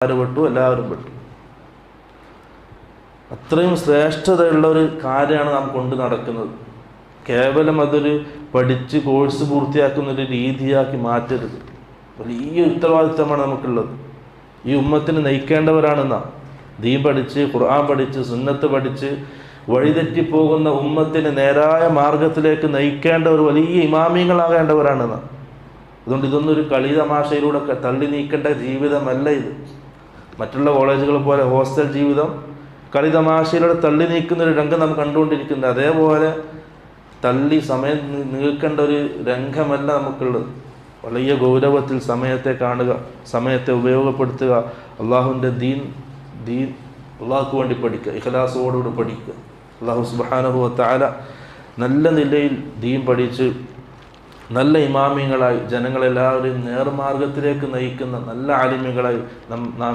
പെട്ടു, എല്ലാവരും പെട്ടു. അത്രയും ശ്രേഷ്ഠതയുള്ള ഒരു കാര്യമാണ് നാം കൊണ്ട് നടക്കുന്നത്. കേവലം അതൊരു പഠിച്ച് കോഴ്സ് പൂർത്തിയാക്കുന്നൊരു രീതിയാക്കി മാറ്റരുത്. വലിയ ഉത്തരവാദിത്തമാണ് നമുക്കുള്ളത്. ഈ ഉമ്മത്തിനെ നയിക്കേണ്ടവരാണെന്നാ. ദീൻ പഠിച്ച്, ഖുർആൻ പഠിച്ച്, സുന്നത്ത് പഠിച്ച് വഴിതെറ്റിപ്പോകുന്ന ഉമ്മത്തിനെ നേരായ മാർഗത്തിലേക്ക് നയിക്കേണ്ട ഒരു വലിയ ഇമാമിയങ്ങളാകേണ്ടവരാണെന്നാ. അതുകൊണ്ട് ഇതൊന്നും ഒരു കളി തമാശയിലൂടെ തള്ളി നീക്കേണ്ട ജീവിതമല്ല ഇത്. മറ്റുള്ള കോളേജുകൾ പോലെ ഹോസ്റ്റൽ ജീവിതം കളി തമാശയിലൂടെ തള്ളി നീക്കുന്ന ഒരു രംഗം നാം കണ്ടുകൊണ്ടിരിക്കുന്നത്. അതേപോലെ തള്ളി സമയം നീക്കേണ്ട ഒരു രംഗമല്ല നമുക്കുള്ളത്. വലിയ ഗൗരവത്തിൽ സമയത്തെ കാണുക, സമയത്തെ ഉപയോഗപ്പെടുത്തുക, അള്ളാഹുവിൻ്റെ ദീൻ അള്ളാഹുക്ക് വേണ്ടി പഠിക്കുക, ഇഖ്ലാസോടുകൂടി പഠിക്കുക. അള്ളാഹു സുബ്ഹാനഹു വ തആല നല്ല നിലയിൽ ദീൻ പഠിച്ച് നല്ല ഇമാമിങ്ങളായി ജനങ്ങളെല്ലാവരെയും നേർമാർഗത്തിലേക്ക് നയിക്കുന്ന നല്ല ആലിമ്യങ്ങളായി നാം